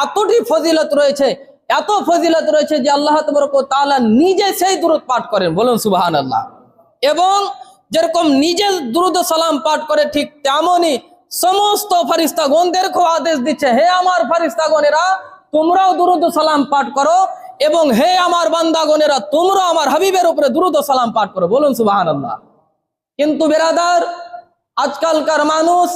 এতটি ফজিলত রয়েছে, এত ফজিলত রয়েছে যে আল্লাহ তাবারক ওয়া তাআলা নিজে সেই দুরূদ পাঠ করেন, বলুন সুবহানাল্লাহ। এবং যেরকম নিজে দুরূদ ও সালাম পাঠ করে, ঠিক তেমনি সমস্ত ফেরেশতাগণদেরকেও আদেশ দিচ্ছে, হে আমার ফেরেশতাগণেরা তোমরাও দুরূদ ও সালাম পাঠ করো, এবং হে আমার বান্দাগণেরা তোমরা আমার হাবিবের উপরে দুরূদ ও সালাম পাঠ করো, বলুন সুবহানাল্লাহ। কিন্তু বেরাদার, আজকালকার মানুষ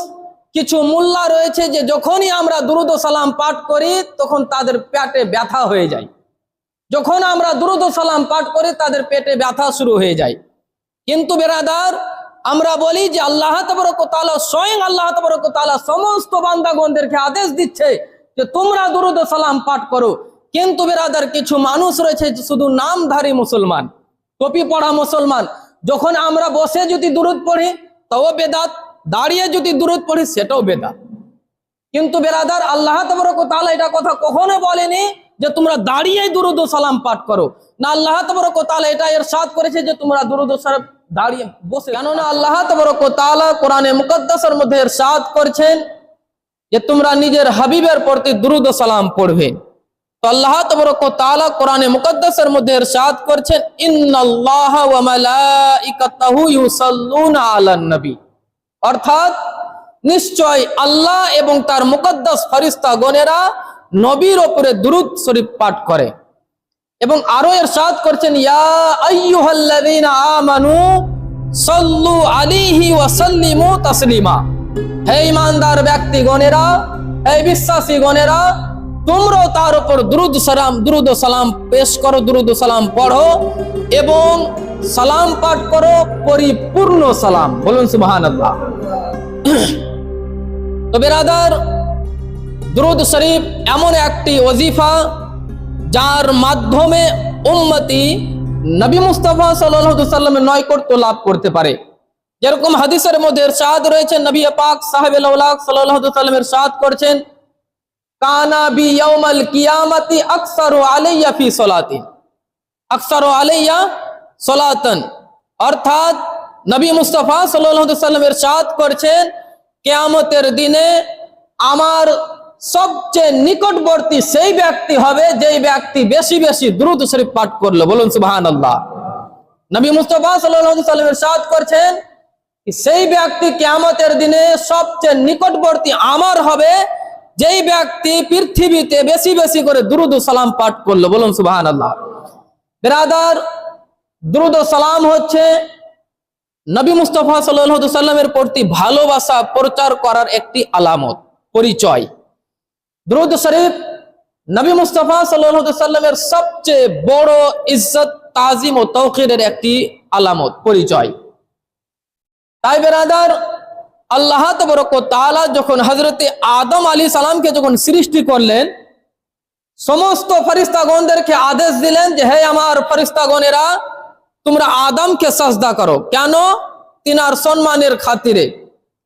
কিছু মোল্লা রয়েছে যে যখনই আমরা দুরূদ ও সালাম পাঠ করি তখন তাদের পেটে ব্যথা হয়ে যায়। যখন আমরা দুরূদ ও সালাম পাঠ করি তাদের পেটে ব্যথা শুরু হয়ে যায়। কিন্তু বেরাদার, আমরা বলি যে আল্লাহ তাবারক ওয়া তাআলা, স্বয়ং আল্লাহ তাবারক ওয়া তাআলা সমস্ত বান্দাগণদেরকে আদেশ দিচ্ছে যে তোমরা দুরূদ ও সালাম পাঠ করো। কিন্তু বেরাদার, কিছু মানুষ রয়েছে শুধু নামধারী মুসলমান, টুপি পড়া মুসলমান, যখন আমরা বসে যদি দুরূদ পড়ি তাও বেদাত, দাঁড়িয়ে যদি দুরূদ পড়ি সেটাও বেদাত। কিন্তু বেরাদার, আল্লাহ তাবারক ওয়া তাআলা এটা কথা কখনো বলেনি যে তোমরা দাঁড়িয়ে দুরূদ ও সালাম পাঠ করো, না আল্লাহ তাবারক ওয়া তাআলা এটা ইরশাদ করেছে যে তোমরা দুরূদ ও সালাম দাঁড়িয়ে বসে। কেননা আল্লাহ তাবারক ওয়া তাআলা কোরআনে মুকদ্দাসের মধ্যে ইরশাদ করেছেন যে তোমরা নিজের হাবিবের প্রতি দুরূদ ও সালাম পড়বে। তো আল্লাহ তাবারক ওয়া তাআলা কোরআনে মুকদ্দাসের মধ্যে ইরশাদ করেছেন, ইন্নাল্লাহা ওয়া মালাইকাতাহু ইউসাল্লুনা আলান নবী, অর্থাৎ নিশ্চয় আল্লাহ এবং তার মুকদ্দাস ফেরেশতাগণেরা নবীর উপরে দুরূদ শরীফ পাঠ করে। এবং আরো ইরশাদ করেছেন, ইয়া আইয়ুহাল্লাযীনা আমানু সাল্লু আলাইহি ওয়া সাল্লিমু তাসলিমা, হে ঈমানদার ব্যক্তিগণেরা, হে বিশ্বাসীগণেরা, তোমরাও তার উপর দুরূদ ও সালাম পেশ করো, দুরূদ ও সালাম পড়ো এবং সালাম পাঠ করো, পরিপূর্ণ সালাম, বলুন সুবহানাল্লাহ। তো বেরাদার, দুরূদ শরীফ এমন একটি ওজিফা যার মাধ্যমে উম্মতি নবী মুস্তাফা সাল্লাল্লাহু আলাইহি ওয়াসাল্লামের নৈকট্য লাভ করতে পারে। যেরকম হাদিসের মধ্যে ইরশাদ রয়েছে, নবী পাক সাহেবে লাউলাক সাল্লাল্লাহু আলাইহি ওয়াসাল্লাম ইরশাদ করেছেন, কানা বি ইয়াউমাল কিয়ামাতি আকসারু আলাইয়া ফি সালাতিন, আকসারু আলাইয়া সালাতান, অর্থাৎ নবী মুস্তাফা সাল্লাল্লাহু আলাইহি ওয়াসাল্লাম ইরশাদ করেছেন, কিয়ামতের দিনে আমার সবচেয়ে নিকটবর্তী সেই ব্যক্তি হবে যেই ব্যক্তি বেশি বেশি দুরূদ শরীফ পাঠ করলো, বলুন সুবহানাল্লাহ। নবী মুস্তাফা সাল্লাল্লাহু আলাইহি ওয়াসাল্লাম ইরশাদ করেছেন সেই ব্যক্তি কিয়ামতের দিনে সবচেয়ে নিকটবর্তী আমার হবে যেই ব্যক্তি পৃথিবীতে বেশি বেশি করে দুরূদ ও সালাম পাঠ করলো, বলুন সুবহানাল্লাহ। ব্রাদার, দুরূদ ও সালাম হচ্ছে নবী মুস্তাফা সাল্লাল্লাহু আলাইহি ওয়াসাল্লামের প্রতি ভালোবাসা প্রচার করার একটি আলামত, পরিচয়। দুরূদ শরীফ নবী মুস্তাফা সাল্লাল্লাহু আলাইহি ওয়াসাল্লামের সবচেয়ে বড় ইজ্জত, তাজিম ও তাওকীরের একটি আলামত, পরিচয়। তাই বেরাদার, আল্লাহ তাবারক ওয়া তাআলা যখন হযরতে আদম আলাইহিস সালামকে যখন সৃষ্টি করলেন, সমস্ত ফেরেশতাগণদেরকে আদেশ দিলেন যে হে আমার ফেরেশতাগণেরা তোমরা আদমকে সাজদা করো। কেন? তিনার সম্মানের খাতিরে,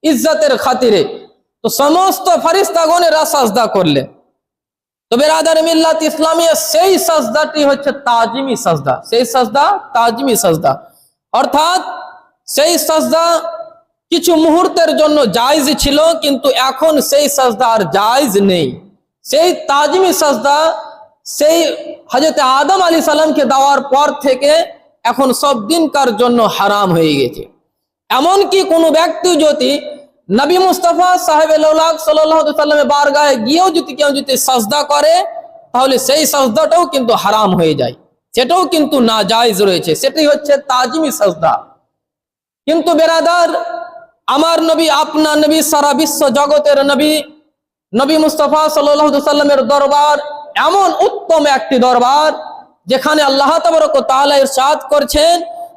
ইজ্জতের খাতিরে। তো সমস্ত ফেরেশতাগণেরা সাজদা করলেন। তো বেরাদার মিল্লাত ইসলামিয়া, সেই সাজদাটি হচ্ছে তাজিমি সাজদা, সেই সাজদা তাজিমি সাজদা, অর্থাৎ সেই সাজদা কিছু মুহূর্তের জন্য জায়েজ ছিল, কিন্তু এখন সেই সাজদা আর জায়েজ নেই। সেই তাজিমি সাজদা সেই হযরতে আদম আলাইহিস সালামকে দেওয়ার পর থেকে এখন সব দিনকার জন্য হারাম হয়ে গেছে। এমনকি কোনো ব্যক্তি যদি নবী মুস্তাফা সাহেবে লাউলাক সাল্লাল্লাহু আলাইহি ওয়াসাল্লামের বারগাহে গিয়েও যদি কেউ যদি সাজদা করে, তাহলে সেই সাজদাটাও কিন্তু হারাম হয়ে যায়, সেটাও কিন্তু নাজায়েজ রয়েছে, সেটাই হচ্ছে তাজিমি সাজদা। কিন্তু বেরাদার, আমার নবী, আপনার নবী, সারা বিশ্ব জগতের নবী, নবী মুস্তাফা সাল্লাল্লাহু আলাইহি ওয়াসাল্লামের দরবার এমন উত্তম একটি দরবার যেখানে আল্লাহ তাবারক ওয়া তাআলা ইরশাদ করেছেন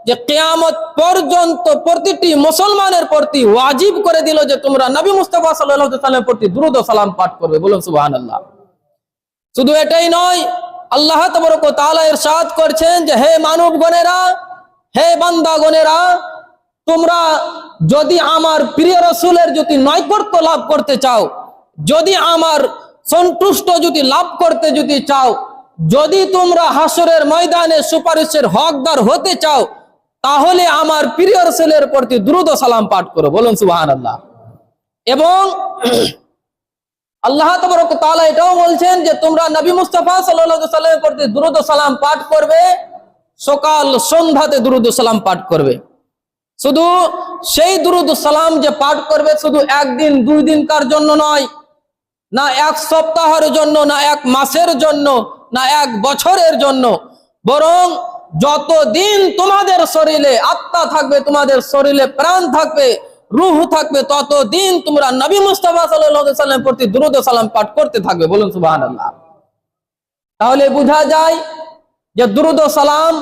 যে কিয়ামত পর্যন্ত প্রতিটি মুসলমানের প্রতি ওয়াজিব করে দিল যে তোমরা নবী মুস্তাফা সাল্লাল্লাহু আলাইহি ওয়াসাল্লামের প্রতি দুরূদ ও সালাম পাঠ করবে, বলুন সুবহানাল্লাহ। শুধু এটাই নয়, আল্লাহ তাবারক ওয়া তাআলা ইরশাদ করেছেন যে হে মানবগণেরা, হে বান্দাগণেরা, তোমরা যদি আমার প্রিয় রাসূলের যদি নৈকট্য লাভ করতে চাও, যদি আমার সন্তুষ্ট যদি লাভ করতে যদি চাও, যদি তোমরা হাসরের ময়দানে সুপারিশের হকদার হতে চাও, তাহলে আমার প্রিয় রাসূলের প্রতি দুরূদ ও সালাম পাঠ করো, বলুন সুবহানাল্লাহ। এবং আল্লাহ তাবারক ওয়া তাআলা এটাও বলছেন যে তোমরা নবী মুস্তাফা সাল্লাল্লাহু আলাইহি ওয়াসাল্লামের প্রতি দুরূদ ও সালাম পাঠ করবে, সকাল সন্ধ্যাতে দুরূদ ও সালাম পাঠ করবে। শুধু সেই দুরূদ ও সালাম যে পাঠ করবে শুধু একদিন দুই দিনকার জন্য নয়, না এক সপ্তাহের জন্য, না এক মাসের জন্য, না এক বছরের জন্য, বরং যতদিন তোমাদের শরীরে আত্মা থাকবে, তোমাদের শরীরে প্রাণ থাকবে, রূহ থাকবে, ততদিন তোমরা নবী মুস্তাফা সাল্লাল্লাহু আলাইহি ওয়াসাল্লামের প্রতি দুরূদ ও সালাম পাঠ করতে থাকবে। বলুন সুবহানাল্লাহ। তাহলে বোঝা যায় যে দুরূদ ও সালাম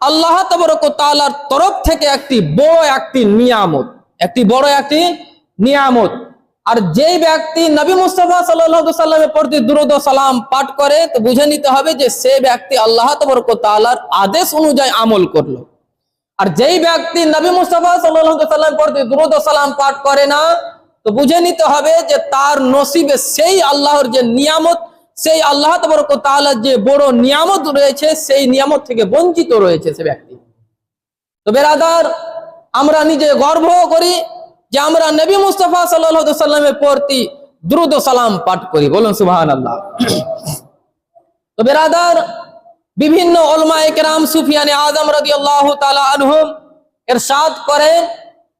আল্লাহ তাবারক ওয়া তাআলার তরফ থেকে একটি বড় একটি নিয়ামত। আর যেই ব্যক্তি নবী মুস্তাফা সাল্লাল্লাহু আলাইহি ওয়াসাল্লামের প্রতি দুরূদ ও সালাম পাঠ করে, তো বুঝে নিতে হবে যে সে ব্যক্তি আল্লাহ তাবারক ওয়া তাআলার আদেশ অনুযায়ী আমল করলো। আর যেই ব্যক্তি নবী মুস্তাফা সাল্লাল্লাহু আলাইহি ওয়াসাল্লামের প্রতি দুরূদ ও সালাম পাঠ করে না, তো বুঝে নিতে হবে যে তার নসিবে সেই আল্লাহর যে নিয়ামত, সেই আল্লাহ তাবারক ওয়া তাআলার যে বড় নিয়ামত রয়েছে, সেই নিয়ামত থেকে বঞ্চিত রয়েছে সে ব্যক্তি। তো বেরাদার, আমরা নিজে গর্ব করি যে আমরা নবী মুস্তাফা সাল্লাল্লাহু আলাইহি ওয়াসাল্লামের প্রতি দুরূদ ও সালাম পাঠ করি। বলুন সুবহানাল্লাহ। তো বেরাদার, বিভিন্ন উলামায়ে কেরাম সুফিয়ানে আযম রাদিয়াল্লাহু তাআলা আনহুম ইরশাদ করেন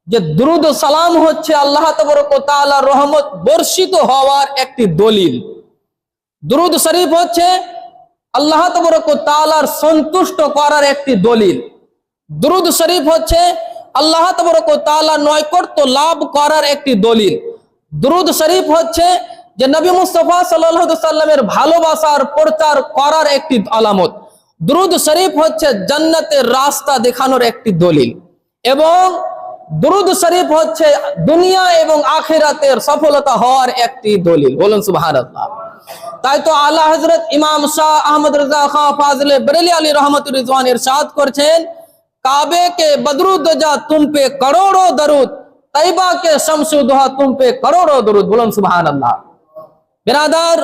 যে দুরূদ ও সালাম হচ্ছে আল্লাহ তাবারক ওয়া তাআলার রহমত বর্ষিত হওয়ার একটি দলিল। দুরূদ শরীফ হচ্ছে আল্লাহ তাবারক ওয়া তাআলার সন্তুষ্ট করার একটি দলিল। দুরূদ শরীফ হচ্ছে আল্লাহ তাবারক ওয়া তাআলার নৈকট্য লাভ করার একটি দলিল। দুরূদ শরীফ হচ্ছে যে নবী মুস্তাফা সাল্লাল্লাহু আলাইহি ওয়াসাল্লামের ভালোবাসার প্রচার করার একটি আলামত। দুরূদ শরীফ হচ্ছে জান্নাতের রাস্তা দেখানোর একটি দলিল, এবং দুরূদ শরীফ হচ্ছে দুনিয়া এবং আখিরাতের সফলতা হওয়ার একটি দলিল। বলুন সুবহানাল্লাহ। তাই তো আলা হযরত ইমাম শাহ আহমদ রাজা খান ফাজিলে বরেলি আলী रहमतुल रिजवान इरशाद করছেন, काबे के बदरुद्दोजा तुम पे करोड़ों दरूद, तैयबा के शमसुदोहा तुम पे करोड़ों दरूद। बोलन सुबहानाल्लाह। बिरादर,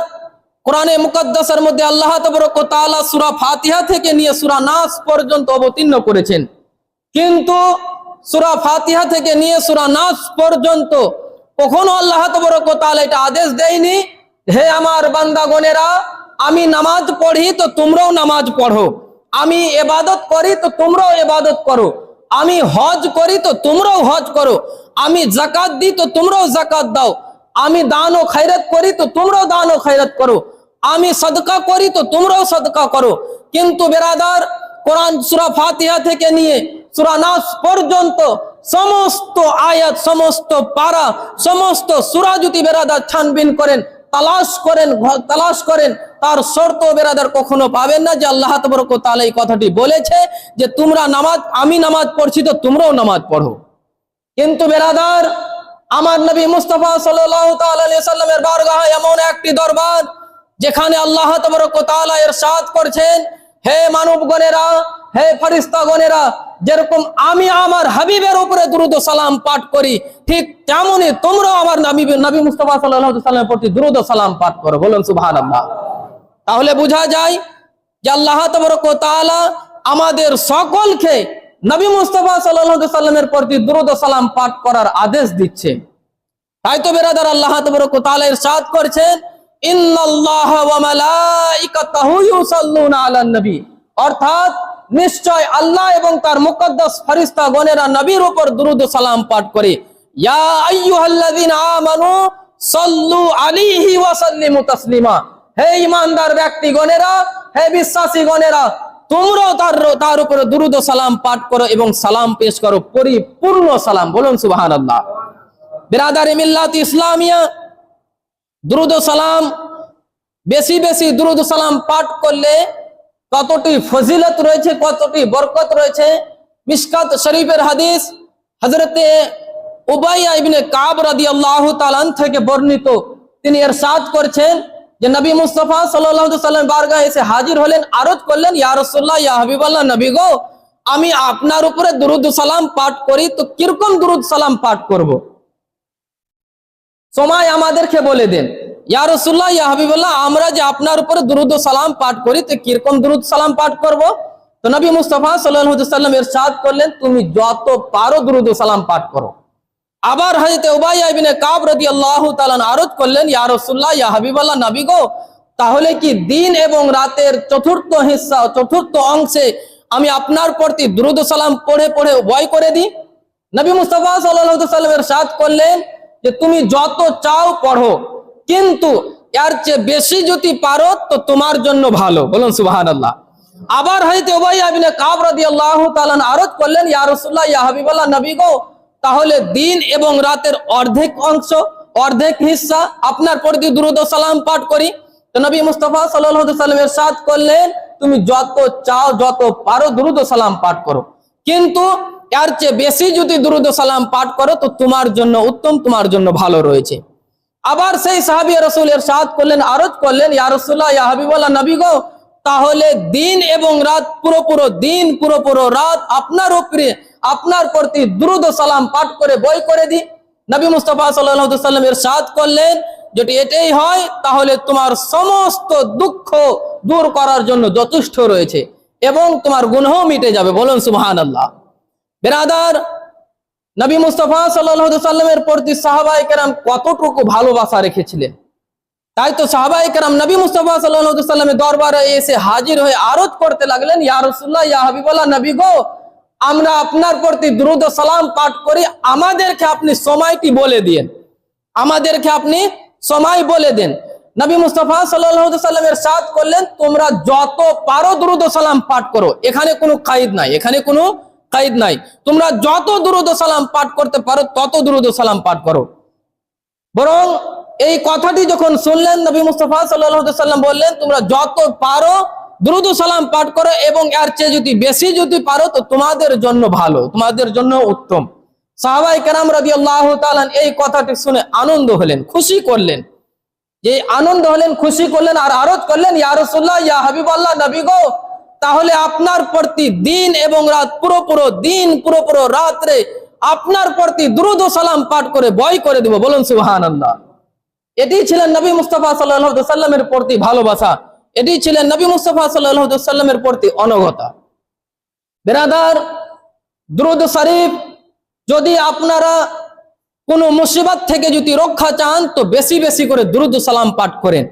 কোরআনে মুকদ্দাসের মধ্যে আল্লাহ তাবারক ওয়া তাআলা সূরা ফাতিহা থেকে নিয়ে সূরা নাস পর্যন্ত অবতীর্ণ করেছেন, কিন্তু সূরা ফাতিহা থেকে নিয়ে সূরা নাস পর্যন্ত কখনো আল্লাহ তাবারক ওয়া তাআলা এটা আদেশ দেয়নি, হে আমার বান্দাগণেরা, আমি নামাজ পড়ি তো তোমরাও নামাজ পড়ো, আমি ইবাদত করি তো তোমরাও ইবাদত করো, আমি হজ করি তো তোমরাও হজ করো, আমি যাকাত দিই তো তোমরাও যাকাত দাও, আমি দান ও খয়রাত করি তো তোমরাও দান ও খয়রাত করো, আমি সদকা করি তো তোমরাও সদকা করো। কিন্তু বেরাদার, কোরআন সূরা ফাতিহা থেকে নিয়ে সূরা নাস পর্যন্ত সমস্ত আয়াত, সমস্ত পারা, সমস্ত সূরা যদি বেরাদার ছানবিন করেন, তালাশ করেন, তার শর্ত বেরাদার কখনো পাবেন না যে আল্লাহ তাবারক ওয়া তাআলা এই কথাটি বলেছে যে তোমরা নামাজ, আমি নামাজ পড়ছি তো তোমরাও নামাজ পড়ো। কিন্তু বেরাদার, আমার নবী মুস্তাফা সাল্লাল্লাহু তাআলা আলাইহি ওয়াসাল্লামের বারগাহে এমন একটি দরবার যেখানে আল্লাহ তাবারক ওয়া তাআলা ইরশাদ করছেন, হে মানবগণেরা, হে ফেরেশতাগণেরা, যেরকম আমি আমার হাবিবের উপরে দুরূদ ও সালাম পাঠ করি, ঠিক তেমনি তোমরাও আমার নবী মুস্তাফা সাল্লাল্লাহু আলাইহি ওয়াসাল্লামের প্রতি দুরূদ ও সালাম পাঠ করো। বলুন সুবহানাল্লাহ। তাহলে বোঝা যায় যে আল্লাহ তাবারক ওয়া তাআলা আমাদের সকলকে নবী মুস্তাফা সাল্লাল্লাহু আলাইহি ওয়াসাল্লামের প্রতি দুরূদ ও সালাম পাঠ করার আদেশ দিচ্ছে। তাই তো বেরাদার, আল্লাহ তাবারক ওয়া তাআলা ইরশাদ করেছেন, ইন্নাল্লাহা ওয়া মালাইকাতাহু ইউসাল্লুনা আলান নবী, অর্থাৎ নিশ্চয় আল্লাহ এবং তার মুকদ্দাস ফেরেশতাগণেরা নবীর উপর দুরূদ ও সালাম পাঠ করে। ইয়া আইয়ুহাল্লাযিনা আমানু সাল্লু আলাইহি ওয়া সাল্লিমু তাসলিমা, হে ঈমানদার ব্যক্তিগণেরা, হে বিশ্বাসীগণেরা, তোমরাও তার উপরে দুরূদ ও সালাম পাঠ করো এবং সালাম পেশ করো, পরিপূর্ণ সালাম। বলুন সুবহানাল্লাহ। বিরাদারে মিল্লাত ইসলামিয়া, দুরূদ ও সালাম, বেশি বেশি দুরূদ ও সালাম পাঠ করলে কতটি ফজিলত রয়েছে, কতটি বরকত রয়েছে। মিশকাত শরীফের হাদিস হযরতে উবাইয়া ইবনে কাব রাদিয়াল্লাহু তাআলা থেকে বর্ণিত, তিনি ইরশাদ করেছেন যে নবী মুস্তাফা সাল্লাল্লাহু আলাইহি ওয়াসাল্লাম বারগাহে এসে হাজির হলেন, আরজ করলেন, ইয়া রাসূলুল্লাহ, ইয়া হাবিবাল্লাহ, নবী গো, আমি আপনার উপরে দুরূদ সালাম পাঠ করি, তো কিরকম দুরূদ সালাম পাঠ করব? সময় আমাদেরকে বলে দেন। ইয়া রাসূলুল্লাহ, ইয়া হাবিবাল্লাহ, আমরা যে আপনার উপরে দুরূদ সালাম পাঠ করি, তো কিরকম দুরূদ সালাম পাঠ করব? তো নবী মুস্তাফা সাল্লাল্লাহু আলাইহি ওয়াসাল্লাম ইরশাদ করলেন, তুমি যত পারো দুরূদ সালাম পাঠ করো। আবার হযরত উবাই ইবনে কাব রাদিয়াল্লাহু তাআলা আরজ করলেন, ইয়া রাসূলুল্লাহ, ইয়া হাবিবাল্লাহ, নবী গো, তাহলে কি দিন এবং রাতের চতুর্থ হিস্সা, চতুর্থ অংশে আমি আপনার প্রতি দুরূদ ও সালাম পড়ে পড়ে বয় করে দিই? নবী মুস্তাফা সাল্লাল্লাহু আলাইহি ওয়াসাল্লাম ইরশাদ করলেন যে তুমি যত চাও পড়ো, কিন্তু এর চেয়ে বেশি যদি পারো তো তোমার জন্য ভালো। বলুন সুবহানাল্লাহ। আবার হযরত উবাই ইবনে কাব রাদিয়াল্লাহু তাআলা আরজ করলেন, ইয়া রাসূলুল্লাহ, ইয়া হাবিবাল্লাহ, নবী গো, তাহলে দিন এবং রাতের অর্ধেক অংশ, অর্ধেক হিস্সা আপনার প্রতি দুরূদ ও সালাম পাঠ করি। তো নবী মুস্তাফা সাল্লাল্লাহু আলাইহি ওয়াসাল্লাম ইরশাদ করলেন, তুমি যত চাও যত পারো দুরূদ ও সালাম পাঠ করো, কিন্তু এর চেয়ে বেশি যদি দুরূদ ও সালাম পাঠ করো তো তোমার জন্য উত্তম, তোমার জন্য ভালো রয়েছে। আবার সেই সাহাবী রাসূল ইরশাদ করলেন, আরজ করলেন, ইয়া রাসূলুল্লাহ, ইয়া হাবিবাল্লাহ, নবী গো, তাহলে দিন এবং রাত, পুরো দিন পুরো রাত আপনার উপরে, আপনার প্রতি দুরূদ ও সালাম পাঠ করে বয় করে দিই। নবী মুস্তাফা সাল্লাল্লাহু আলাইহি ওয়াসাল্লাম ইরশাদ করলেন, যদি এটাই হয় তাহলে তোমার সমস্ত দুঃখ দূর করার জন্য যথেষ্ট রয়েছে এবং তোমার গুনাহ মিটে যাবে। বলুন সুবহানাল্লাহ। বিরাদার, নবী মুস্তাফা সাল্লাল্লাহু আলাইহি ওয়াসাল্লামের প্রতি সাহাবায়ে কেরাম কতটুকু ভালোবাসা রেখেছিলেন। তাই তো সাহাবায়ে কেরাম নবী মুস্তাফা সাল্লাল্লাহু আলাইহি ওয়াসাল্লামের দরবারে এসে হাজির হয়ে আরজ করতে লাগলেন, ইয়া রাসূলুল্লাহ, ইয়া হাবিবাল্লাহ, নবী গো, আমরা আপনার প্রতি দুরূদ ও সালাম পাঠ করি, আমাদেরকে আপনি সময়টি বলে দিন, আমাদেরকে আপনি সময় বলে দেন। নবী মুস্তাফা সাল্লাল্লাহু আলাইহি ওয়াসাল্লাম ইরশাদ করলেন, তোমরা যত পারো দুরূদ ও সালাম পাঠ করো, এখানে কোনো কায়েদ নাই, এখানে কোনো কায়েদ নাই, তোমরা যত দুরূদ ও সালাম পাঠ করতে পারো তত দুরূদ ও সালাম পাঠ করো। বরং এই কথাটি যখন শুনলেন, নবী মুস্তাফা সাল্লাল্লাহু আলাইহি ওয়াসাল্লাম বললেন, তোমরা যত পারো দুরূদ ও সালাম পাঠ করো এবং এর চেয়ে যদি বেশি যদি পারো তো তোমাদের জন্য ভালো, তোমাদের জন্য উত্তম। সাহাবায়ে কেরাম রাদিয়াল্লাহু তাআলা এই কথাটি শুনে আনন্দ হলেন, খুশি করলেন, যে আনন্দ হলেন, খুশি করলেন আর আরজ করলেন, ইয়া রাসূলুল্লাহ, ইয়া হাবিবাল্লাহ, নবী গো, তাহলে আপনার প্রতি দিন এবং রাত, পুরো দিন পুরো রাত্রে আপনার প্রতি দুরূদ ও সালাম পাঠ করে বয় করে দেব। বলুন সুবহানাল্লাহ। এটি ছিলেন নবী মুস্তাফা সাল্লাল্লাহু আলাইহি ওয়াসাল্লামের প্রতি ভালোবাসা, এটি ছিলেন নবী মুস্তাফা সাল্লাল্লাহু আলাইহি ওয়াসাল্লামের প্রতি অনগতা। বিরাদার, দুরূদ শরীফ যদি আপনারা কোনো মুসিবত থেকে যদি রক্ষা চান তো বেশি বেশি করে দুরূদ ও সালাম পাঠ করেন।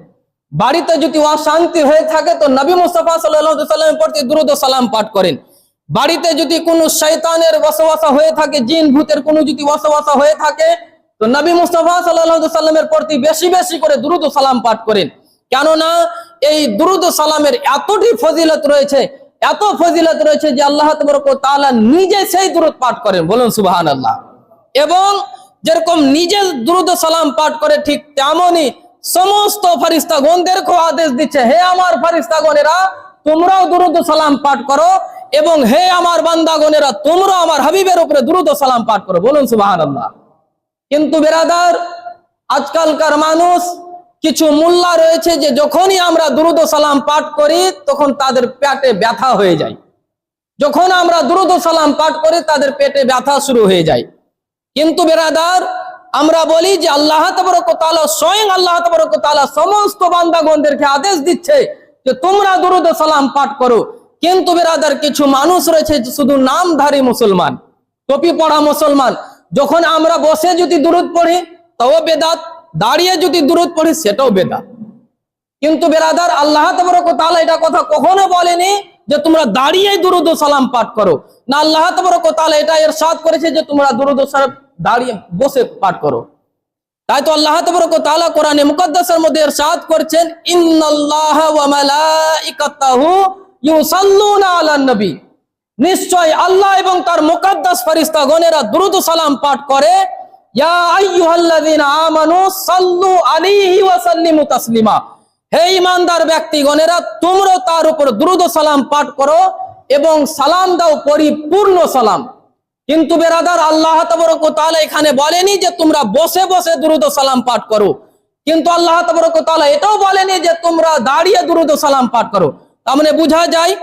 বাড়িতে যদি অশান্তি হয়ে থাকে তো নবী মুস্তাফা সাল্লাল্লাহু আলাইহি ওয়াসাল্লামের প্রতি দুরূদ ও সালাম পাঠ করেন। বাড়িতে যদি কোনো শয়তানের ওয়াসওয়াসা হয়ে থাকে, জিন ভূতের কোনো যদি ওয়াসওয়াসা হয়ে থাকে তো নবী মুস্তাফা সাল্লাল্লাহু আলাইহি ওয়াসাল্লামের প্রতি বেশি বেশি করে দুরূদ ও সালাম পাঠ করেন। কেননা এই দুরূদ ও সালামের এতটি ফজিলত রয়েছে, এত ফজিলত রয়েছে যে আল্লাহ তাবারক ওয়া তাআলা নিজে সেই দুরূদ পাঠ করেন। বলুন সুবহানাল্লাহ। এবং যেরকম নিজে দুরূদ ও সালাম পাঠ করে, ঠিক তেমনি সমস্ত ফেরেশতাগণদেরকে আদেশ দিচ্ছে, হে আমার ফেরেশতাগণেরা, তোমরাও দুরূদ ও সালাম পাঠ করো, এবং হে আমার বান্দাগণেরা, তোমরা আমার হাবিবের উপরে দুরূদ ও সালাম পাঠ করো। বলুন সুবহানাল্লাহ। কিন্তু বিরাদার, আজকালকার মানুষ কিছু মোল্লা রয়েছে যে যখনই আমরা দুরূদ ও সালাম পাঠ করি তখন তাদের পেটে ব্যথা হয়ে যায়, যখন আমরা দুরূদ ও সালাম পাঠ করি তাদের পেটে ব্যথা শুরু হয়ে যায়। কিন্তু বিরাদার, আমরা বলি যে আল্লাহ তাবারক ওয়া তাআলা, স্বয়ং আল্লাহ তাবারক ওয়া তাআলা সমস্ত বান্দাগণদেরকে আদেশ দিচ্ছে যে তোমরা দুরূদ ও সালাম পাঠ করো। কিন্তু বিরাদার, কিছু মানুষ রয়েছে শুধু নামধারী মুসলমান, টুপি পড়া মুসলমান, যখন আমরা বসে যদি দুরূদ পড়ি তাও বেদাত, দাঁড়িয়ে যদি দুরূদ পড়ি সেটাও বেদাত। কিন্তু বিরাদার, আল্লাহ তাবারক ওয়া তাআলা এটা কথা কখনো বলেনি যে তোমরা দাঁড়িয়ে দুরূদ ও সালাম পাঠ করো, না, আল্লাহ তাবারক ওয়া তাআলা এটা ইরশাদ করেছে যে তোমরা দুরূদ ও সালাম দাঁড়িয়ে বসে পাঠ করো। তাই তো আল্লাহ তাবারক ওয়া তাআলা কোরআনে মুকদ্দাসের মধ্যে ইরশাদ করেছেন, ইন্নাল্লাহা ওয়া মালাইকাতাহু ইউসাল্লুনা আলান নবী, নিশ্চয় আল্লাহ এবং তার মুকদ্দাস ফেরেশতাগণেরা দুরূদ ও সালাম পাঠ করে। ইয়া আইয়ুহাল্লাযীনা আমানু সাল্লু আলাইহি ওয়া সাল্লিমু তাসলিমা, হে ঈমানদার ব্যক্তিগণেরা, তোমরা তার উপর দুরূদ ও সালাম পাঠ করো এবং সালাম দাও পরিপূর্ণ সালাম। কিন্তু বিরাদার, আল্লাহ তাবারক ওয়া তাআলা এখানে বলেনি যে তোমরা বসে বসে দুরূদ ও সালাম পাঠ করো, কিন্তু আল্লাহ তাবারক ওয়া তাআলা এটাও বলেনি যে তোমরা দাঁড়িয়ে দুরূদ ও সালাম পাঠ করো। তার মানে বোঝা যায়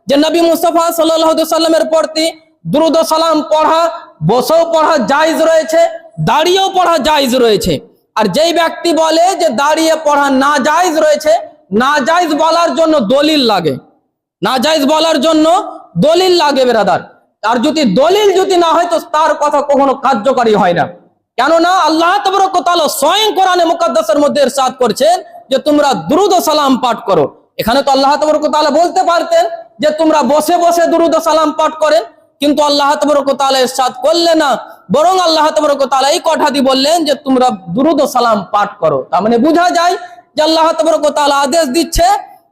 যে নবী মুস্তাফা সাল্লাল্লাহু আলাইহি ওয়াসাল্লামের প্রতি দুরূদ ও সালাম পড়া বসেও পড়া জায়েজ রয়েছে, দাঁড়িয়েও পড়া জায়েজ রয়েছে। আর যেই ব্যক্তি বলে যে দাঁড়িয়ে পড়া না জায়েজ রয়েছে, না জায়েজ বলার জন্য দলিল লাগে, না জায়েজ বলার জন্য দলিল লাগে বিরাদার। আর যদি দলিল যদি না হয় তো তার কথা কখনো কার্যকারী হয় না। কেননা আল্লাহ তাবারক ওয়া তাআলা স্বয়ং কোরআনে মুকাদ্দাসের মধ্যে ইরশাদ করছেন যে তোমরা দুরূদ ও সালাম পাঠ করো। এখানে তো আল্লাহ তাবারক ওয়া তাআলা বলতে পারতেন যে তোমরা বসে বসে দুরূদ ও সালাম পাঠ করেন, কিন্তু আল্লাহ তাবারক ওয়া তাআলা ইরশাদ করলেন না, বরং আল্লাহ তাবারক ওয়া তাআলা এই কথাটি বললেন যে তোমরা দুরূদ ও সালাম পাঠ করো। তার মানে বোঝা যায় যে আল্লাহ তাবারক ওয়া তাআলা আদেশ দিচ্ছে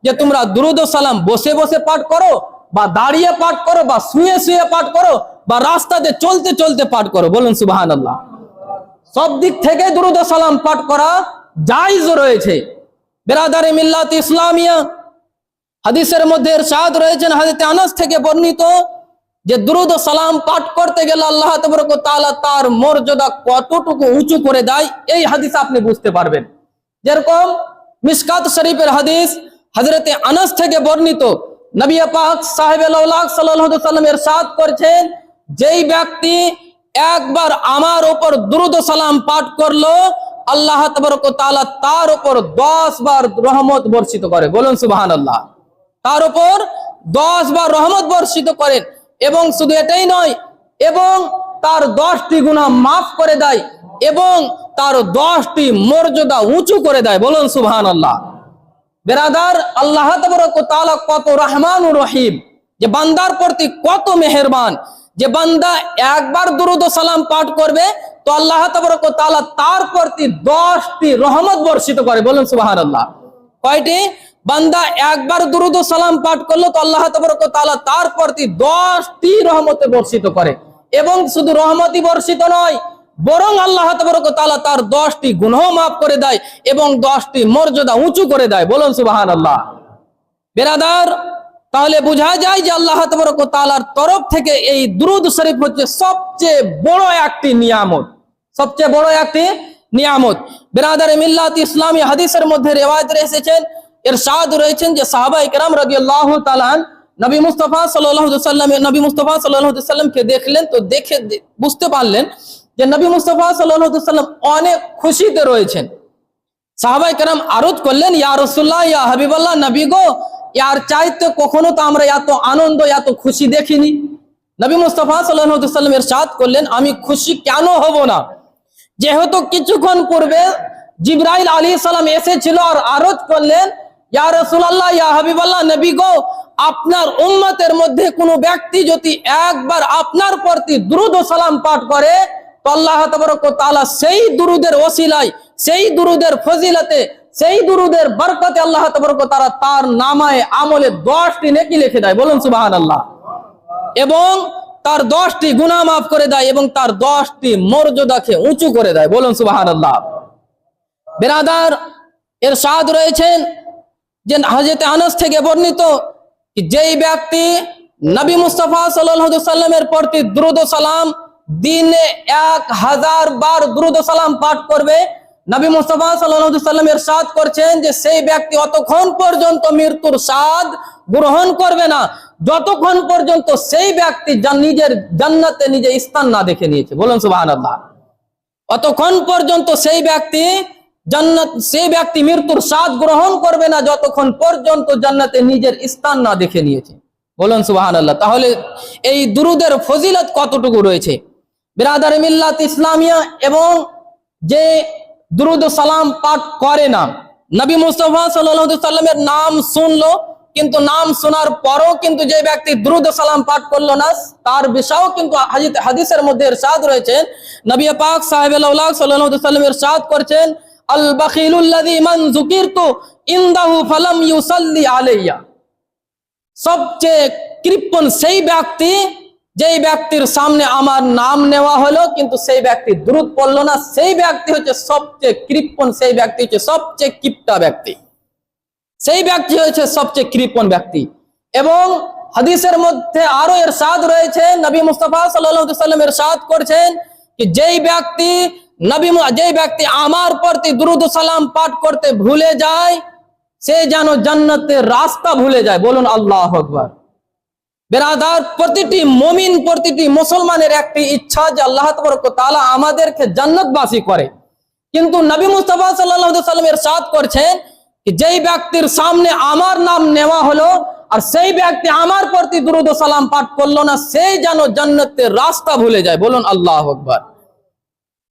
যে তোমরা দুরূদ ও সালাম বসে বসে পাঠ করো, বা দাঁড়িয়ে পাঠ করো, বা শুয়ে শুয়ে পাঠ করো, বা রাস্তাতে চলতে চলতে পাঠ করো। বলুন সুবহানাল্লাহ। সব দিক থেকে দুরূদ ও সালাম পাঠ করা জায়েজ রয়েছে। বিরাদারে মিল্লাত ইসলামিয়া, হাদিসের মধ্যে ইরশাদ রয়েছেন হযরত আনাস থেকে বর্ণিত যে দুরূদ ও সালাম পাঠ করতে গেলে আল্লাহ তাবারক ওয়া তাআলা তার মর্যাদা কতটুকু উঁচু করে দেয়, এই হাদিস আপনি বুঝতে পারবেন। যেরকম মিশকাত শরীফের হাদিস হযরত আনাস থেকে বর্ণিত, নবী পাক সাহেবে লাউলাক সাল্লাল্লাহু আলাইহি ওয়াসাল্লাম ইরশাদ করেছেন, যেই ব্যক্তি একবার আমার উপর দুরূদ ও সালাম পাঠ করলো, আল্লাহ তাবারক ওয়া তাআলা তার উপর 10 বার রহমত বর্ষিত করে। বলুন সুবহানাল্লাহ। তার উপর 10 বার রহমত বর্ষিত করেন, এবং শুধু এটাই নয়, এবং তার 10টি গুনাহ মাফ করে দেয়, এবং তার 10টি মর্যাদা উঁচু করে দেয়। বলুন সুবহানাল্লাহ। বেরাদার, আল্লাহ তাবারক ওয়া তাআলা কত রহমানুর রহিম, যে বান্দার প্রতি কত মেহেরবান। যে বান্দা একবার দুরূদ ও সালাম পাঠ করবে তো আল্লাহ তাবারক ওয়া তাআলা তার প্রতি 10টি রহমত বর্ষিত করে। বলুন সুবহানাল্লাহ। কয়টি? বান্দা একবার দুরূদ ও সালাম পাঠ করলো তো আল্লাহ তাবারক ওয়া তাআলা তার প্রতি 10টি রহমত বর্ষিত করে, এবং শুধু রহমতই বর্ষিত নয়, বরং আল্লাহ তাবারক ওয়া তাআলা তার 10টি গুনাহ মাফ করে দেয় এবং 10টি মর্যাদা উঁচু করে দেয়। বলুন সুবহানাল্লাহ। বেরাদার, তাহলে বোঝা যায় যে আল্লাহ তাবারক ওয়া তাআলার তরফ থেকে এই দুরূদ শরীফ হচ্ছে সবচেয়ে বড় একটি নিয়ামত, সবচেয়ে বড় একটি নিয়ামত। বিরাদারে মিল্লাত ইসলামী, হাদিসের মধ্যে রিওয়ায়াত এসেছেন, ইরশাদ রয়েছেন যে সাহাবায়ে কেরাম রাদিয়াল্লাহু তাআলা নবী মুস্তাফা সাল্লাল্লাহু আলাইহি ওয়াসাল্লামকে দেখলেন, তো দেখে বুঝতে পারলেন যে নবী মুস্তাফা সাল্লাল্লাহু আলাইহি ওয়াসাল্লাম অনেক খুশিতে রয়েছেন। সাহাবায়ে কেরাম আরজ করলেন, ইয়া রাসূলুল্লাহ, ইয়া হাবিবাল্লাহ, নবী গো, यार চাইতে কখনো তো আমরা এত আনন্দ এত খুশি দেখিনি। নবী মুস্তাফা সাল্লাল্লাহু আলাইহি ওয়াসাল্লাম ইরশাদ করলেন, আমি খুশি কেন হব না, যেহেতু কিছুক্ষণ পূর্বে জিবরাইল আলাইহিস সালাম এসেছিল আর আরজ করলেন, ইয়া রাসূলুল্লাহ, ইয়া হাবিবাল্লাহ, নবী গো, আপনার উম্মতের মধ্যে কোনো ব্যক্তি যদি একবার আপনার প্রতি দুরূদ ও সালাম পাঠ করে তো আল্লাহ তাবারক ওয়া তাআলা সেই দুরূদের ওসিলায়, সেই দুরূদের ফজিলতে, সেই দুরূদের বরকতে আল্লাহ তাবারক ওয়া তাআলা তার নামায়ে আমলে 10টি নেকি লিখে দেয়। বলুন সুবহানাল্লাহ। এবং তার 10টি গুনাহ মাফ করে দেয় এবং তার 10টি মর্যাদাকে উঁচু করে দেয়। বলুন সুবহানাল্লাহ। বিরাদার, ইরশাদ রয়েছেন যে হযরত আনাস থেকে বর্ণিত, যেই ব্যক্তি নবী মুস্তাফা সাল্লাল্লাহু আলাইহি ওয়াসাল্লামের প্রতি দুরূদ ও সালাম দিনে 1000 বার দুরূদ ও সালাম পাঠ করবে, নবী মুস্তাফা সাল্লাল্লাহু আলাইহি ওয়াসাল্লাম ইরশাদ করছেন যে সেই ব্যক্তি অতক্ষণ পর্যন্ত মৃত্যুর স্বাদ গ্রহণ করবে না যতক্ষণ পর্যন্ত সেই ব্যক্তি নিজের জান্নাতে নিজে স্থান না দেখে নিয়েছে। বলুন সুবহানাল্লাহ। অতক্ষণ পর্যন্ত সেই ব্যক্তি মৃত্যুর স্বাদ গ্রহণ করবে না যতক্ষণ পর্যন্ত জান্নাতে নিজের স্থান না দেখে নিয়েছে। বলুন সুবহানাল্লাহ। তাহলে এই দুরূদের ফজিলত কতটুকু রয়েছে। বিরাদারে মিল্লাত ইসলামিয়া, এবং যে দুরূদ ও সালাম পাঠ করে না, নবী মুস্তাফা সাল্লাল্লাহু আলাইহি ওয়াসাল্লামের নাম শুনলো কিন্তু নাম শোনার পরও কিন্তু যে ব্যক্তি দুরূদ ও সালাম পাঠ করলো না, তার বিষয়েও কিন্তু হাদিসের মধ্যে ইরশাদ রয়েছে, নবী পাক সাহেবে লাউলাক সাল্লাল্লাহু আলাইহি ওয়াসাল্লাম ইরশাদ করেছেন, আল বাখিলুল্লাযী মান যুকিরতু ইনদাহু ফালাম ইউসাল্লি আলাইয়া। সবচেয়ে কৃপণ সেই ব্যক্তি যেই ব্যক্তির সামনে আমার নাম নেওয়া হলো কিন্তু সেই ব্যক্তি দুরূদ পড়লো না, সেই ব্যক্তি হচ্ছে সবচেয়ে কৃপণ, সেই ব্যক্তি হচ্ছে সবচেয়ে কিপটা ব্যক্তি, সেই ব্যক্তি হচ্ছে সবচেয়ে কৃপণ ব্যক্তি। এবং হাদিসের মধ্যে আরো ইরশাদ রয়েছে, নবী মুস্তাফা সাল্লাল্লাহু আলাইহি ওয়াসাল্লাম ইরশাদ করেছেন যে যেই ব্যক্তি আমার প্রতি দুরূদ ও সালাম পাঠ করতে ভুলে যায় সে যেন জান্নাতের রাস্তা ভুলে যায়। বলুন আল্লাহু আকবার। বেরাদার, প্রতিটি মুমিন, প্রতিটি মুসলমানের একটি ইচ্ছা যে আল্লাহ তাবারক ওয়া তাআলা আমাদেরকে জান্নাতবাসী করে, কিন্তু নবী মুস্তাফা সাল্লাল্লাহু আলাইহি ওয়াসাল্লাম ইরশাদ করেছেন যে যেই ব্যক্তির সামনে আমার নাম নেওয়া হলো আর সেই ব্যক্তি আমার প্রতি দুরূদ ও সালাম পাঠ করলো না, সেই যেন জান্নাতের রাস্তা ভুলে যায়। বলুন আল্লাহু আকবার।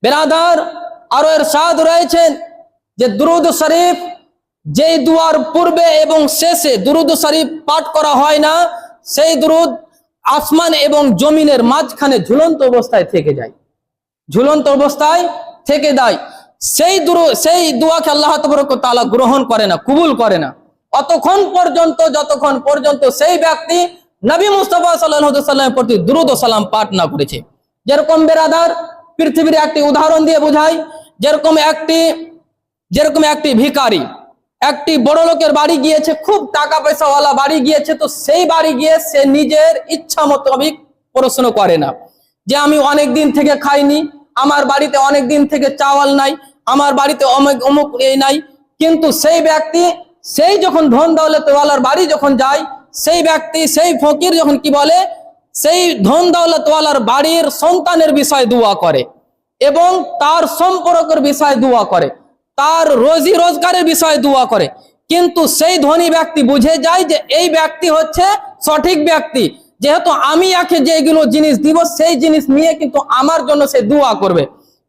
বেরাদার, আরো ইরশাদ রয়েছেন যে দুরূদ শরীফ যেই দুয়ার পূর্বে এবং শেষে দুরূদ শরীফ পাঠ করা হয় না, সেই দুরূদ আসমান এবং জমিনের মাঝখানে ঝুলন্ত অবস্থায় থেকে যায়, ঝুলন্ত অবস্থায় থেকে যায়। সেই দোয়াকে আল্লাহ তাবারক ওয়া তাআলা গ্রহণ করে না, কবুল করে না অতক্ষণ পর্যন্ত যতক্ষণ পর্যন্ত সেই ব্যক্তি নবী মুস্তাফা সাল্লাল্লাহু আলাইহি ওয়াসাল্লামের প্রতি দুরূদ ও সালাম পাঠ না করেছে। যেরকম বেরাদার, পৃথিবীর একটি উদাহরণ দিয়ে বোঝাই, যেরকম একটি ভিখারি একটি বড় লোকের বাড়ি গিয়েছে, খুব টাকা পয়সাওয়ালা বাড়ি গিয়েছে, তো সেই বাড়ি গিয়ে সে নিজের ইচ্ছা মোতাবেক প্রশ্ন করে না যে আমি অনেক দিন থেকে খাইনি, আমার বাড়িতে অনেক দিন থেকে চাওয়াল নাই, আমার বাড়িতে অমুক এই নাই। কিন্তু সেই ব্যক্তি সেই যখন ধন দৌলতওয়ালার বাড়ি যখন যায়, সেই ব্যক্তি সেই ফকির যখন কি বলে, সেই ধন দৌলতওয়ালার বাড়ির সন্তানের বিষয়ে দোয়া করে এবং তার সম্পর্কের বিষয়ে দোয়া করে, তার রোজি রোজগারের বিষয়ে দোয়া করে। কিন্তু সেই ধনী ব্যক্তি বুঝে যায় যে এই ব্যক্তি হচ্ছে সঠিক ব্যক্তি, যেহেতু আমি একে যেগুলো জিনিস দিব সেই জিনিস নিয়ে কিন্তু আমার জন্য সে দোয়া করবে।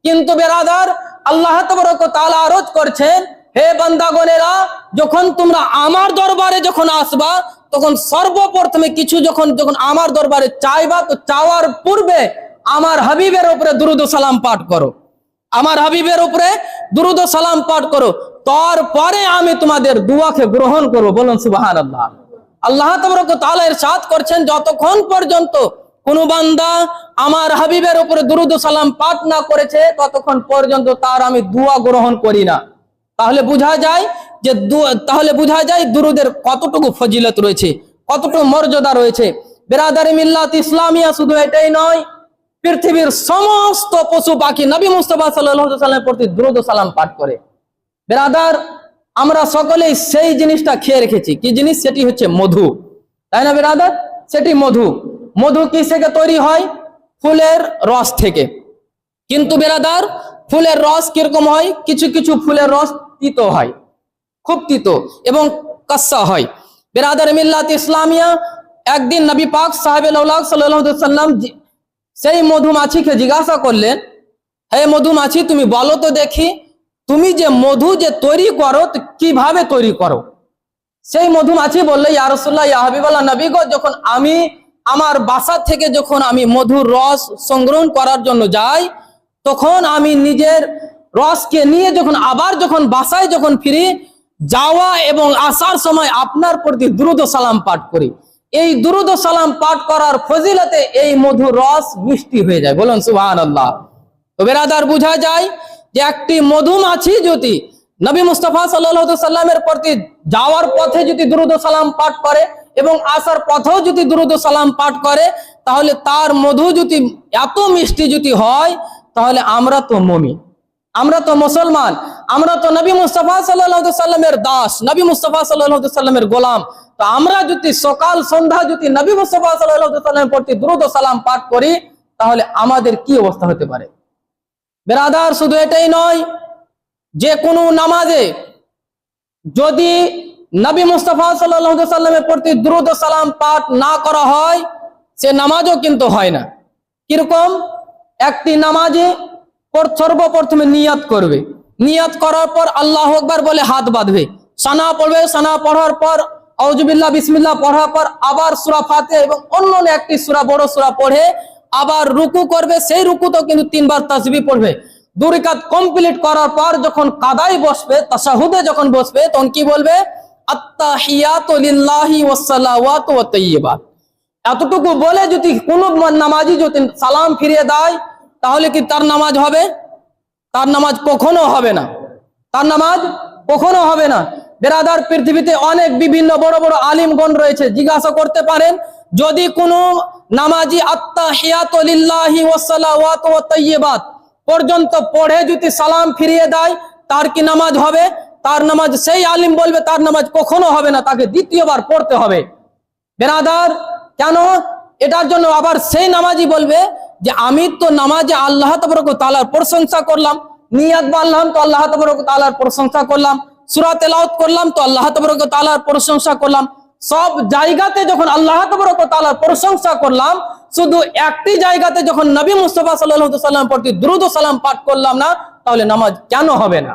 কিন্তু বেরাদার, আল্লাহ তাবারক ওয়া তাআলা আরজ করছেন, হে বান্দাগণেরা, যখন তোমরা আমার দরবারে যখন আসবা, তখন সর্বপ্রথমে কিছু যখন আমার দরবারে চাইবা, তো চাওয়ার পূর্বে আমার হাবিবের উপরে দুরূদ ও সালাম পাঠ করো, আমার হাবিবের উপরে দুরূদ ও সালাম পাঠ করো, তারপরে আমি তোমাদের দোয়াকে গ্রহণ করব। বলুন সুবহানাল্লাহ। আল্লাহ তাবারক ওয়া তাআলা ইরশাদ করছেন, যতক্ষণ পর্যন্ত কোন বান্দা আমার হাবিবের উপরে দুরূদ ও সালাম পাঠ না করেছে, ততক্ষণ পর্যন্ত তার আমি দোয়া গ্রহণ করি না। তাহলে বোঝা যায় দুরূদের কতটুকু ফজিলত রয়েছে, কতটুকু মর্যাদা রয়েছে। বিরাদারি মিল্লাত ইসলামিয়া শুধু এটাই নয়, পৃথিবীর সমস্ত পশু পাখি নবী মুস্তাফা সাল্লাল্লাহু আলাইহি ওয়াসাল্লামের প্রতি দুরূদ ও সালাম পাঠ করে। বিরাদার, আমরা সকলেই সেই জিনিসটা খেয়ে রেখেছি। কি জিনিস? সেটি হচ্ছে মধু, তাই না বিরাদার? সেটি মধু। মধু কি থেকে তৈরি হয়? ফুলের রস থেকে। কিন্তু বিরাদার, ফুলের রস কিরকম হয়? কিছু কিছু ফুলের রস তিতো হয়, খুব তিতো এবং কাস্সা হয়। বিরাদার মিল্লাত ইসলামিয়া, একদিন নবী পাক সাহেবে লাউলাক সাল্লাল্লাহু আলাইহি ওয়াসাল্লাম সেই মধুমাছিকে জিজ্ঞাসা করলেন, হে মধুমাছি, তুমি বলো তো দেখি, তুমি যে মধু যে তৈরি করো, কিভাবে তৈরি করো? সেই মধুমাছি বললে, ইয়া রাসূলুল্লাহ, ইয়া হাবিবাল্লাহ, নবী গো, যখন আমি আমার বাসা থেকে যখন আমি মধুর রস সংগ্রহণ করার জন্য যাই, তখন আমি নিজের রসকে নিয়ে যখন বাসায় যখন ফিরি, যাওয়া এবং আসার সময় আপনার প্রতি দুরূদ ও সালাম পাঠ করি। এই দুরূদ ও সালাম পাঠ করার ফজিলতে এই মধুর রস মিষ্টি হয়ে যায়। বলুন সুবহানাল্লাহ। তো বেরাদার, বোঝা যায় যে একটি মধুমাছি যদি নবী মুস্তাফা সাল্লাল্লাহু আলাইহি ওয়াসাল্লামের প্রতি যাওয়ার পথে যদি দুরূদ ও সালাম পাঠ করে এবং আসার পথেও যদি দুরূদ ও সালাম পাঠ করে, তাহলে তার মধু যদি এত মিষ্টি যদি হয়, তাহলে আমরা তো মুমিন, আমরা তো মুসলমান, আমরা তো নবী মুস্তাফা সাল্লাল্লাহু আলাইহি ওয়াসাল্লামের দাস, নবী মুস্তাফা সাল্লাল্লাহু আলাইহি ওয়াসাল্লামের গোলাম। তো আমরা যদি সকাল সন্ধ্যা যদি নবী মুস্তাফা সাল্লাল্লাহু আলাইহি ওয়াসাল্লামের প্রতি দুরূদ ও সালাম পাঠ করি, তাহলে আমাদের কি অবস্থা হতে পারে? বেরাদার, শুধু এটাই নয়, যে কোনো নামাজে যদি নবী মুস্তাফা সাল্লাল্লাহু আলাইহি ওয়াসাল্লামের প্রতি দুরূদ ও সালাম পাঠ না করা হয়, সে নামাজও কিন্তু হয় না। কিরকম? একটি নামাজে সর্বপ্রথমে নিয়াত করবে, নিয়াত করার পর আল্লাহু আকবার বলে হাত বাঁধবে, সানা পড়বে, সানা পড়ার পর আউযুবিল্লাহ বিসমিল্লাহ পড়ার পর আবার সূরা ফাতিহা এবং অন্য একটি সূরা, বড় সূরা পড়ে আবার রুকু করবে। সেই রুকুতেও কিন্তু 3 বার তাসবিহ পড়বে। 2 রাকাত কমপ্লিট করার পর যখন কাদায় বসবে, তাশাহুদে যখন বসবে, তখন কি বলবে? আত্তাহিয়াতু লিল্লাহি ওয়াস সালাওয়াতু ওয়াত তাইয়্যিবাত। এতটুকু বলে যদি কোনো নামাজি যদি সালাম ফিরিয়ে দেয়, তাহলে কি তার নামাজ হবে? তার নামাজ কখনো হবে না, তার নামাজ কখনো হবে না। বেরাদার, পৃথিবীতে অনেক বিভিন্ন বড় বড় আলিমগণ রয়েছে, জিজ্ঞাসা করতে পারেন, যদি কোনো নামাজি আত্তাহিয়াতু লিল্লাহি ওয়াস সালাওয়াতু ওয়াত তাইয়্যিবাত পর্যন্ত পড়ে যদি সালাম ফিরিয়ে দেয়, তার কি নামাজ হবে? তার নামাজ, সেই আলিম বলবে তার নামাজ কখনো হবে না, তাকে দ্বিতীয়বার পড়তে হবে। বেরাদার, কেন? এটার জন্য আবার সেই নামাজি বলবে যে আমি তো নামাজে আল্লাহ তাবারক ওয়া তাআলার প্রশংসা করলাম, নিয়াত বানলাম তো আল্লাহ তাবারক ওয়া তাআলার প্রশংসা করলাম, সূরা তেলাওয়াত করলাম তো আল্লাহ তাবারক ওয়া তাআলার প্রশংসা করলাম। সব জায়গাতে যখন আল্লাহ তাবারক ওয়া তাআলার প্রশংসা করলাম, শুধু একটি জায়গাতে যখন নবী মুস্তাফা সাল্লাল্লাহু আলাইহি ওয়াসাল্লামের প্রতি দুরূদ ও সালাম পাঠ করলাম না, তাহলে নামাজ কেন হবে না?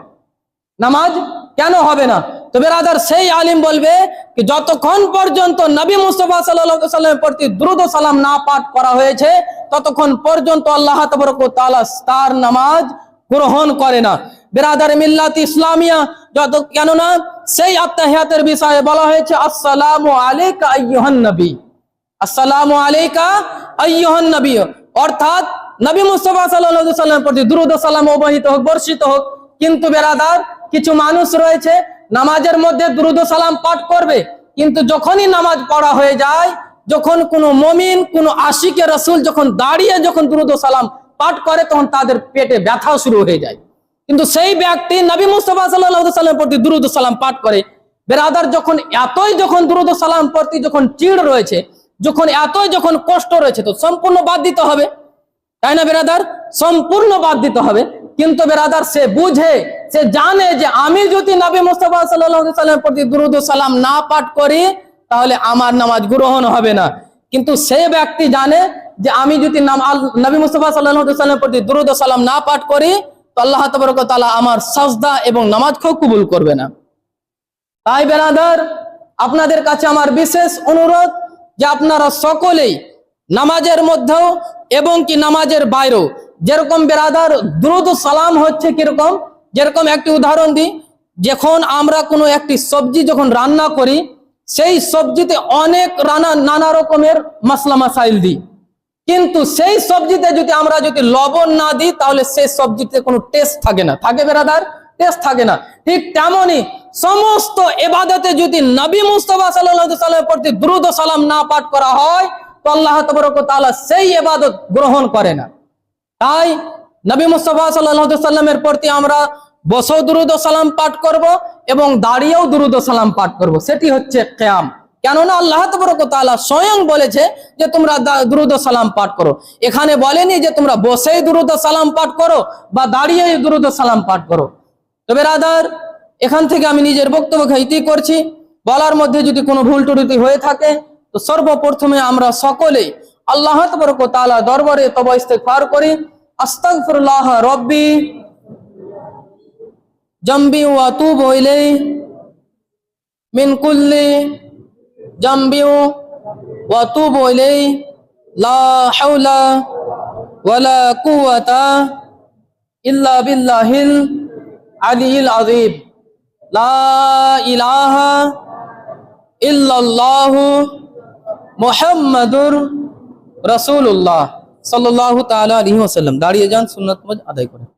নামাজ কেন হবে না? তো বেরাদার, সেই আলিম বলবে যে যতক্ষণ পর্যন্ত নবী মুস্তাফা সাল্লাল্লাহু আলাইহি ওয়াসাল্লামের প্রতি দুরূদ ও সালাম না পাঠ করা হয়েছে, ততক্ষণ পর্যন্ত আল্লাহ তাবারক ওয়া তাআলা তার নামাজ গ্রহণ করে না। বেরাদার মিল্লাত ইসলামিয়া, কেননা সেই আত্তাহিয়াতের বিষয়ে বলা হয়েছে আসসালামু আলাইকা আইয়ুহান নবী, আসসালামু আলাইকা আইয়ুহান নবী, অর্থাৎ নবী মুস্তাফা সাল্লাল্লাহু আলাইহি ওয়াসাল্লামের প্রতি দুরূদ ও সালাম অবহিত হোক, বর্ষিত হোক। কিন্তু বেরাদার, কিছু মানুষ রয়েছে নামাজের মধ্যে দুরূদ ও সালাম পাঠ করবে, কিন্তু যখনই নামাজ পড়া হয়ে যায়, যখন কোনো মুমিন, কোনো আশিকে রাসূল যখন দাঁড়িয়ে যখন দুরূদ ও সালাম পাঠ করে, তখন তাদের পেটে ব্যথা শুরু হয়ে যায়। কিন্তু সেই ব্যক্তি নবী মুস্তাফা সাল্লাল্লাহু আলাইহি ওয়াসাল্লামের প্রতি দুরূদ ও সালাম পাঠ করে। বেরাদার, যখন দুরূদ ও সালাম প্রতি যখন চিড় রয়েছে, যখন যখন কষ্ট রয়েছে, তো সম্পূর্ণ বাদ দিতে হবে, তাই না বেরাদার? সম্পূর্ণ বাদ দিতে হবে। কিন্তু বেরাদার, সে বুঝে, সে জানে যে আমি যদি নবী মুস্তাফা সাল্লাল্লাহু আলাইহি ওয়াসাল্লামের প্রতি দুরূদ ও সালাম না পাঠ করি, তাহলে আমার নামাজ গ্রহণ হবে না। কিন্তু সেই ব্যক্তি জানে যে আমি যদি নবী মুস্তাফা সাল্লাল্লাহু আলাইহি ওয়াসাল্লামের প্রতি দুরূদ ও সালাম না পাঠ করি, তো আল্লাহ তাবারক ওয়া তাআলা আমার সাজদা এবং নামাজকেও কবুল করবে না। তাই বেরাদার, আপনাদের কাছে আমার বিশেষ অনুরোধ যে আপনারা সকলেই নামাজের মধ্যেও এবং কি নামাজের বাইরেও, যেরকম বেরাদার দুরূদ ও সালাম হচ্ছে কিরকম, যেরকম একটি উদাহরণ দিই, যখন আমরা কোনো একটি সবজি যখন রান্না করি, সেই সবজিতে অনেক নানা রকমের মশলা মাসাইল দিই, কিন্তু সেই সবজিতে যদি আমরা লবণ না দিই, তাহলে সেই সবজিতে কোনো টেস্ট থাকে না, থাকে বেরাদার? টেস্ট থাকে না। ঠিক তেমনই সমস্ত ইবাদতে যদি নবী মুস্তাফা সাল্লাল্লাহু আলাইহি ওয়াসাল্লামের প্রতি দুরূদ ও সালাম না পাঠ করা হয়, তো আল্লাহ তাবারক ওয়া তাআলা সেই ইবাদত গ্রহণ করে না। তাই নবী মুস্তাফা সাল্লাল্লাহু আলাইহি ওয়াসাল্লামের প্রতি আমরা বসেও দুরূদ ও সালাম পাঠ করব এবং দাঁড়িয়েও দুরূদ ও সালাম পাঠ করব, সেটি হচ্ছে কিয়াম। কেননা আল্লাহ তাবারক ওয়া তাআলা স্বয়ং বলেছে যে তোমরা দুরূদ ও সালাম পাঠ করো। এখানে বলেনি যে তোমরা বসেই দুরূদ ও সালাম পাঠ করো বা দাঁড়িয়েই দুরূদ ও সালাম পাঠ করো। তো বেরাদার, এখান থেকে আমি নিজের বক্তব্য ইতি করছি। বলার মধ্যে যদি কোনো ভুল ত্রুটি হয়ে থাকে, তো সর্বপ্রথমে আমরা সকলেই আল্লাহ তাবারক ওয়া তাআলা দরবারে তওবা ইস্তিগফার করি। আস্তাগফিরুল্লাহ রাব্বি জামবি ওয়া আতুবু ইলাইহি মিন কুল্লি জামবি ওয়া আতুবু ইলাইহি লা হাওলা ওয়ালা কুওয়াতা ইল্লা বিল্লাহিল আলিয়্যিল আযীম। লা ইলাহা ইল্লাল্লাহু মুহাম্মাদুর রাসূলুল্লাহ সাল্লাল্লাহু তাআলা আলাইহি ওয়াসাল্লাম। দাঁড়িয়ে যান, সুন্নাত নামাজ আদায় করেন।